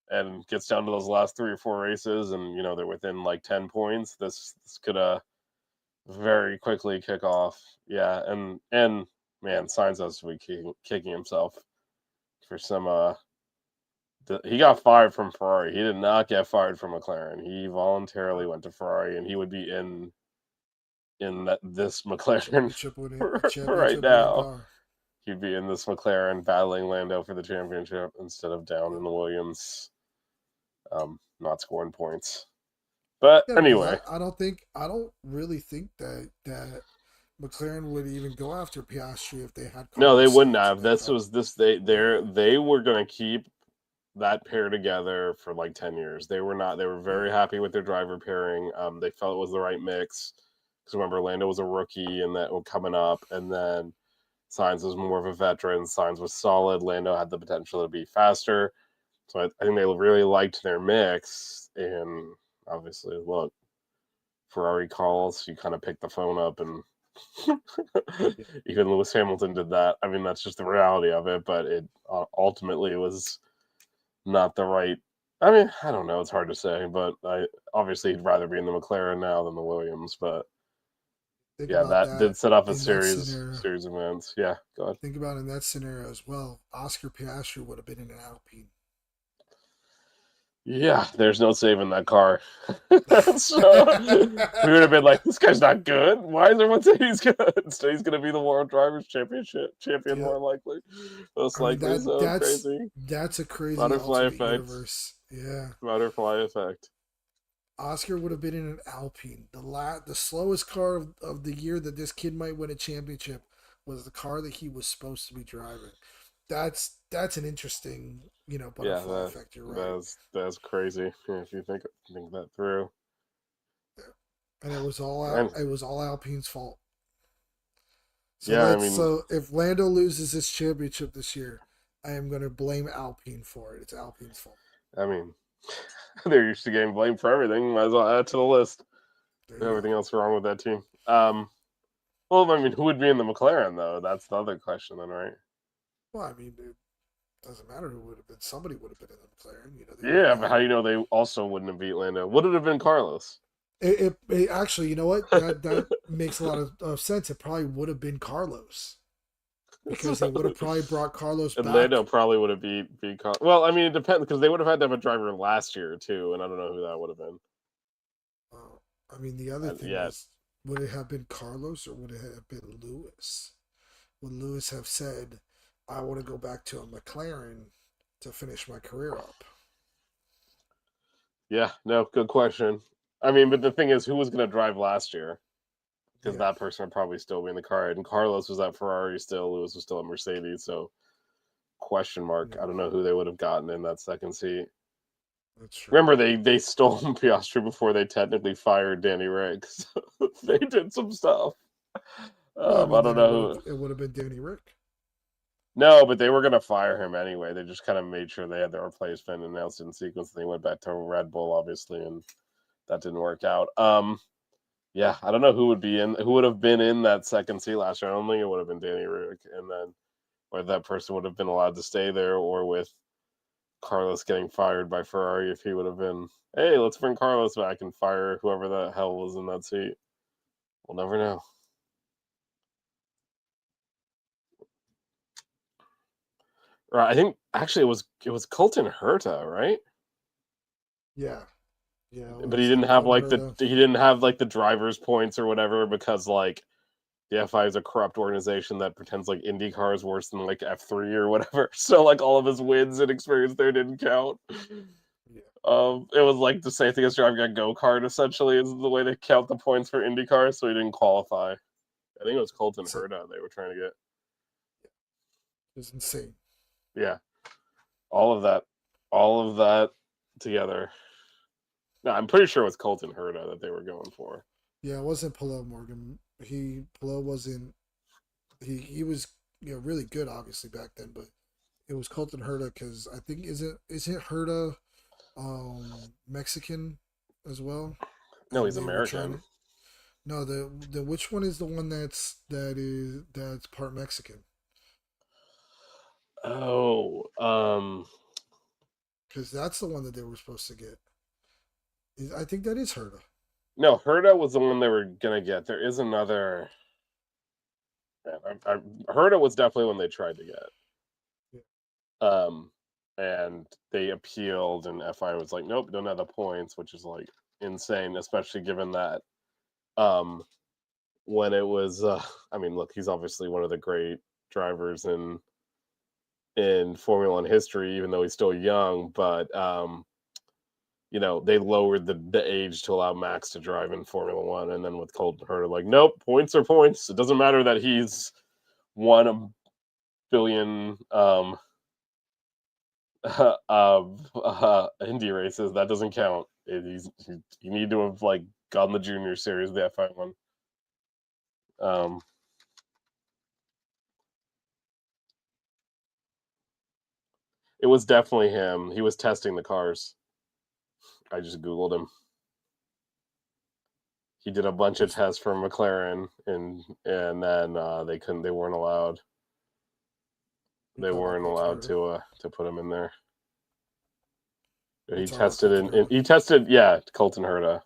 and gets down to those last 3 or 4 races and they're within like 10 points, this could very quickly kick off. Yeah, and man, Sainz has to be kicking himself for some he got fired from Ferrari. He did not get fired from McLaren. He voluntarily went to Ferrari, and he would be in this McLaren right now. He'd be in this McLaren battling Lando for the championship instead of down in the Williams, not scoring points. But anyway, I don't really think that McLaren would even go after Piastri if they had. No, they wouldn't have. They were going to keep that pair together for like 10 years. They were not. They were very happy with their driver pairing. They felt it was the right mix. Because remember, Lando was a rookie and that was coming up, and then Sainz was more of a veteran. Sainz was solid. Lando had the potential to be faster. So I think they really liked their mix. And obviously, look, Ferrari calls, you kind of pick the phone up, and even Lewis Hamilton did that. I mean, that's just the reality of it. But it ultimately was not the right. I mean, I don't know. It's hard to say, but obviously he'd rather be in the McLaren now than the Williams. But that did set up a series of events. Yeah, go ahead. Think about it in that scenario as well. Oscar Piastri would have been in an Alpine. Yeah, there's no saving that car. So we would have been like, this guy's not good. Why is everyone saying he's good? So he's going to be the World Drivers' Championship champion, more likely. Most likely. That's crazy. That's a crazy butterfly effect. Universe. Yeah. Butterfly effect. Oscar would have been in an Alpine. The slowest car of the year that this kid might win a championship was the car that he was supposed to be driving. That's an interesting, butterfly effect. You're right. That's crazy if you think that through. Yeah. And it was all Alpine's fault. So so if Lando loses his championship this year, I am going to blame Alpine for it. It's Alpine's fault. I mean, they're used to getting blamed for everything. Might as well add it to the list. Everything else wrong with that team. Well, I mean, who would be in the McLaren though? That's the other question, then, right? Well, I mean, it doesn't matter who would have been. Somebody would have been in the McLaren. Yeah, but how do you know they also wouldn't have beat Lando? Would it have been Carlos? It actually, you know what? That makes a lot of sense. It probably would have been Carlos. Because they would have probably brought Carlos back. Lando probably would have beat Carlos. Well, I mean, it depends, because they would have had to have a driver last year, too, and I don't know who that would have been. I mean, the other thing is, would it have been Carlos or would it have been Lewis? Would Lewis have said, I want to go back to a McLaren to finish my career up? Yeah, no, good question. I mean, but the thing is, who was going to drive last year? Because that person would probably still be in the car. And Carlos was at Ferrari still. Lewis was still at Mercedes. So, question mark. I don't know who they would have gotten in that second seat. That's true. Remember, they stole Piastri before they technically fired Danny Rick. So they did some stuff. I don't know. It would have been Danny Rick. No, but they were going to fire him anyway. They just kind of made sure they had their replacement announced in sequence. They went back to Red Bull, obviously, and that didn't work out. Yeah, I don't know who would have been in that second seat last year. I don't think it would have been Danny Rick, and then whether that person would have been allowed to stay there, or with Carlos getting fired by Ferrari, if he would have been, hey, let's bring Carlos back and fire whoever the hell was in that seat. We'll never know. Right, I think actually it was Colton Herta, right? Yeah. Yeah, but he didn't have the driver's points or whatever, because like the F5 is a corrupt organization that pretends like IndyCar is worse than like F3 or whatever. So like all of his wins and experience there didn't count. Yeah. It was like the same thing as driving a go-kart, essentially, is the way they count the points for IndyCar, so he didn't qualify. I think it was Colton Herta they were trying to get. It was insane. Yeah. All of that together. No, I'm pretty sure it was Colton Herta that they were going for. Yeah, it wasn't Pelot Morgan. Pelot wasn't. He was really good, obviously, back then, but it was Colton Herta because I think is it Herta Mexican as well, No, and he's they were trying American. to. No, the which one is the one that's part Mexican? Oh, Because that's the one that they were supposed to get. I think that is Herta. no, Herta was the one they were gonna get. There is another. Man, Herta was definitely one they tried to get. Yeah. Um, and they appealed, and FI was like, "Nope, don't have the points," which is like insane, especially given that um, when it was. I mean, look, he's obviously one of the great drivers in Formula One history, even though he's still young. But they lowered the age to allow Max to drive in Formula One, and then with Colton Herta, like, nope, points are points. It doesn't matter that he's won a billion of Indy races. That doesn't count. You need to have like gotten the junior series, the FI one. Um, it was definitely him. He was testing the cars. I just googled him. He did a bunch of tests for McLaren, and then they couldn't. They weren't allowed. They weren't allowed to put him in there. We're talking about Colton He tested, yeah, Colton Herta.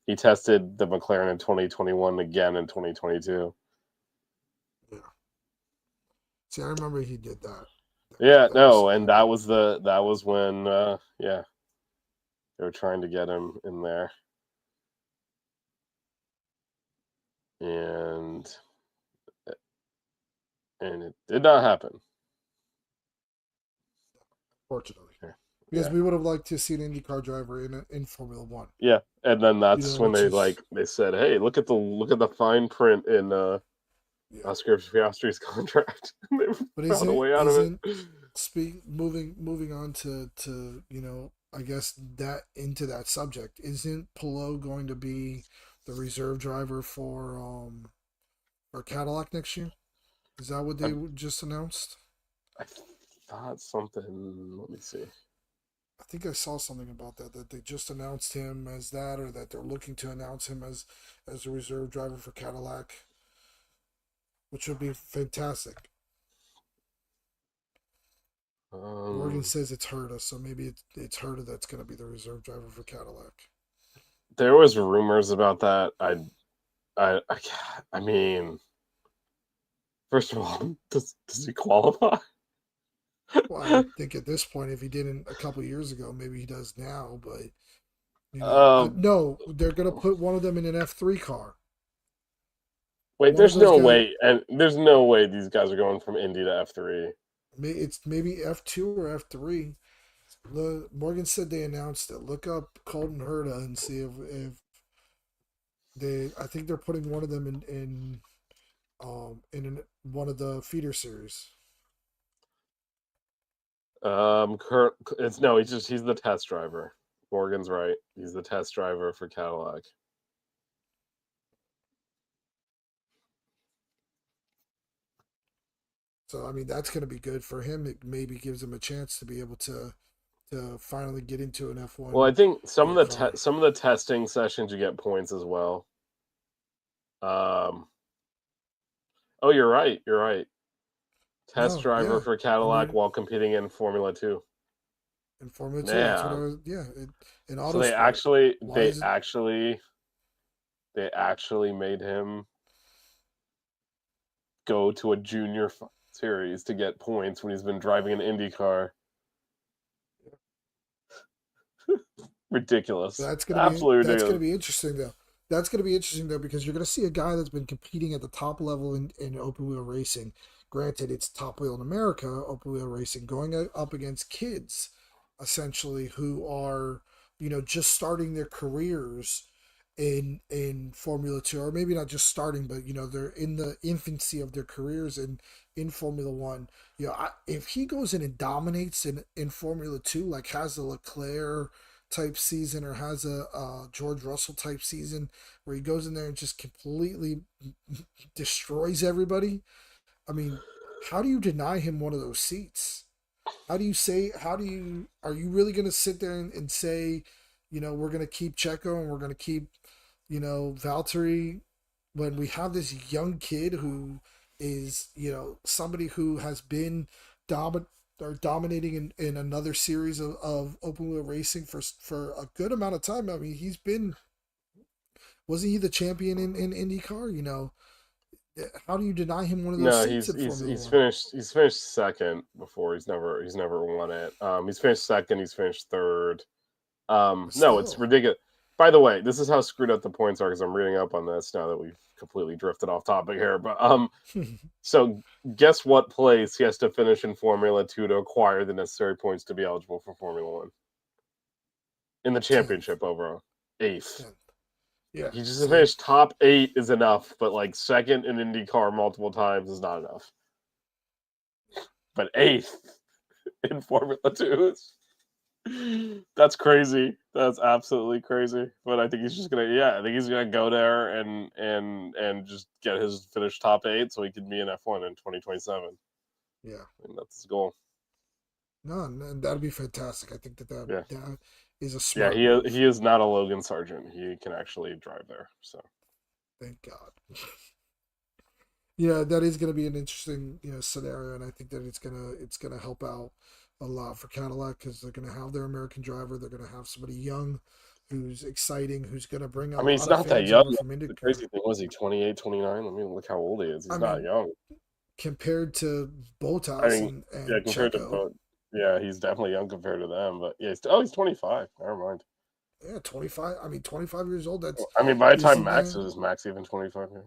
He tested the McLaren in 2021 again in 2022. Yeah. See, I remember he did that. Yeah, no, and that was when yeah, they were trying to get him in there. And it did not happen. Fortunately. Because we would have liked to see an IndyCar driver in Formula One. Yeah, and then that's when they said, "Hey, look at the fine print in Oscar Piastri's contract." They found a way out of it. Moving on to I guess that into that subject, isn't Pillow going to be the reserve driver for Cadillac next year? Is that what they just announced? I thought something. Let me see. I think I saw something about that they just announced him as that, or that they're looking to announce him as a reserve driver for Cadillac, which would be fantastic. Morgan says it's Herta, so maybe it's Herta that's going to be the reserve driver for Cadillac. There was rumors about that. I mean, first of all, does he qualify? Well, I would think at this point, if he didn't a couple years ago, maybe he does now. But no, they're gonna put one of them in an F3 car. Wait, there's no way, and there's no way these guys are going from Indy to F3. It's maybe F2 or F3. Morgan said they announced it. Look up Colton Herta and see if they. I think they're putting one of them in one of the feeder series. It's no, he's the test driver. Morgan's right. He's the test driver for Cadillac. So I mean, that's going to be good for him. It maybe gives him a chance to be able to finally get into an F1. Well, I think some of the testing sessions you get points as well. Oh, you're right. You're right. Test driver for Cadillac while competing in Formula 2. In Formula 2, that's what I was. Yeah, in auto. So they actually made him go to a junior series to get points when he's been driving an Indy car. Ridiculous. That's gonna be interesting though. That's gonna be interesting though, because you're gonna see a guy that's been competing at the top level in open wheel racing. Granted, it's top wheel in America, open wheel racing, going up against kids, essentially, who are just starting their careers in Formula 2, or maybe not just starting, but they're in the infancy of their careers in Formula 1. If he goes in and dominates in Formula 2, like has a Leclerc type season, or has a George Russell type season, where he goes in there and just completely destroys everybody, I mean, how do you deny him one of those seats? Are you really going to sit there and say, we're going to keep Checo and we're going to keep, Valtteri when we have this young kid who is, somebody who has been dominating in another series of open wheel racing for a good amount of time. I mean, wasn't he the champion in IndyCar? How do you deny him one of those No, seats in Formula he's One? finished second before. He's never won it. He's finished second. He's finished third. But No, it's still, ridiculous. By the way, this is how screwed up the points are because I'm reading up on this now that we've completely drifted off topic here. But so guess what place he has to finish in Formula Two to acquire the necessary points to be eligible for Formula One in the 10th, championship overall? Eighth. 10th. Yeah. He just So finished top 8 is enough, but like second in IndyCar multiple times is not enough. But eighth in Formula Two that's crazy. That's absolutely crazy. But I think he's just I think he's gonna go there and just get his finished top 8 so he can be in F1 in 2027. yeah. And that's his goal. No, that'd be fantastic. I think Yeah. that is a Yeah, smart move. he is not a Logan Sargent. He can actually drive there. So Thank God. Yeah, that is going to be an interesting scenario, and I think that it's gonna help out a lot for Cadillac because they're going to have their American driver. They're going to have somebody young, who's exciting, who's going to bring a I mean, he's lot of not that fans young. over from The IndyCar. crazy thing was he 28, 29. Let me look how old he is. I He's not mean, young. compared to I Bottas mean, and yeah, compared to Checo, both. Yeah, he's definitely young compared to them. But yeah, he's 25. Never mind. yeah, 25. I mean, 25 years old. That's I mean, by the time isn't Max that is Max even 25 here?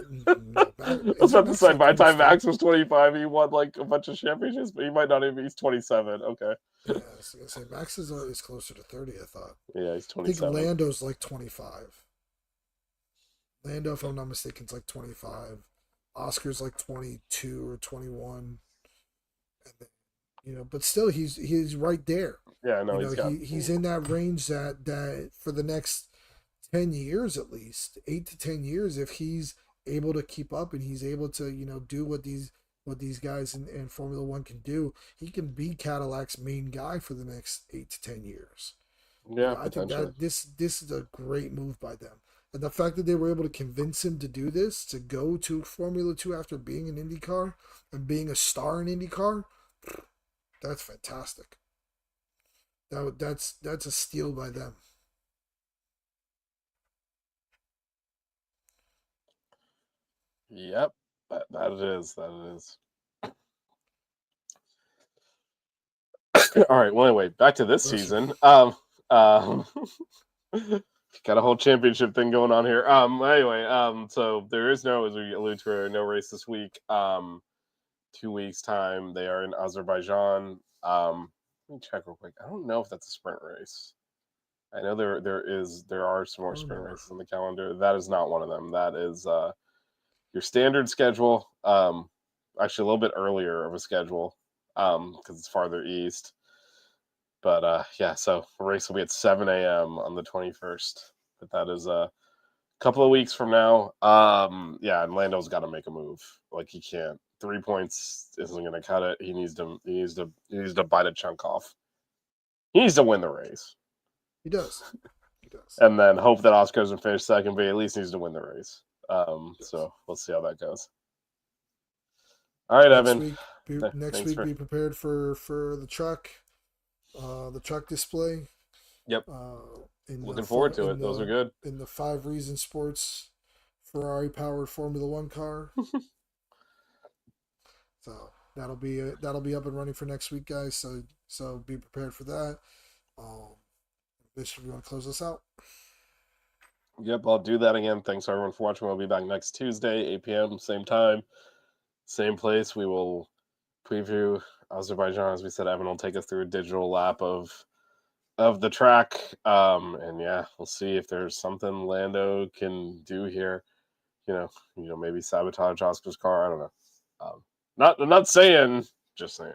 no? I was Isn't about to Max say, like by the almost time 30? Max was 25, he won like a bunch of championships, but he might not even. He's 27. Okay. Yeah, I was gonna say Max is closer to 30. I thought. Yeah, he's I think 27. Lando's like 25. Lando, if I'm not mistaken, is like 25. Oscar's like 22 or 21. And then, but still, he's right there. Yeah, no, he's got. He's in that range that for the next 10 years at least, 8 to 10 years, if he's able to keep up and he's able to do what these guys in Formula One can do, he can be Cadillac's main guy for the next 8 to 10 years. Yeah, I think potentially. that this is a great move by them. And the fact that they were able to convince him to do this, to go to Formula 2 after being in IndyCar and being a star in IndyCar, that's fantastic. That's a steal by them. Yep, that it is. That it is. All right. Well, anyway, back to this Bless you. season. Um, got a whole championship thing going on here. Anyway, so there is no, as we alluded to, no race this week. 2 weeks time, they are in Azerbaijan. Let me check real quick. I don't know if that's a sprint race. I know there are some more sprint races on the calendar. That is not one of them. That is your standard schedule. Actually, a little bit earlier of a schedule because it's farther east. But yeah, so the race will be at 7 a.m. on the 21st. But that is a couple of weeks from now. Yeah, and Lando's got to make a move. Like he can't. 3 points isn't going to cut it. He needs to bite a chunk off. He needs to win the race. He does. He does. And then hope that Oscar doesn't finish second, but he at least needs to win the race. So we'll see how that goes. All right, Next Evan. week, be prepared for the truck display. Yep. Looking forward to it. Those are good. In the 5 Reasons Sports Ferrari powered Formula One car. So that'll be up and running for next week, guys. So be prepared for that. Bishop, you want to close us out? Yep, I'll do that again. Thanks everyone for watching. We'll be back next Tuesday, 8 p.m., same time, same place. We will preview Azerbaijan. As we said, Evan will take us through a digital lap of the track. And yeah, we'll see if there's something Lando can do here. Maybe sabotage Oscar's car. I don't know. I'm not saying, just saying.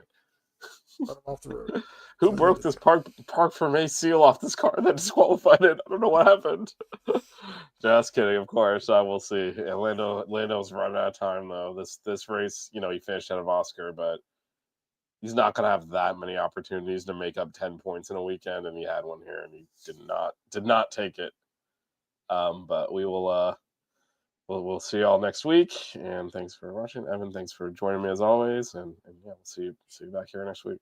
Off the road. Who broke this park for me seal off this car that disqualified it? I don't know what happened. Just kidding, of course. We'll see. Yeah, Lando's running out of time though. This race, he finished out of Oscar, but he's not going to have that many opportunities to make up 10 points in a weekend, and he had one here, and he did not take it. But we will we'll see y'all next week, and thanks for watching. Evan, thanks for joining me as always, and yeah, we'll see you back here next week.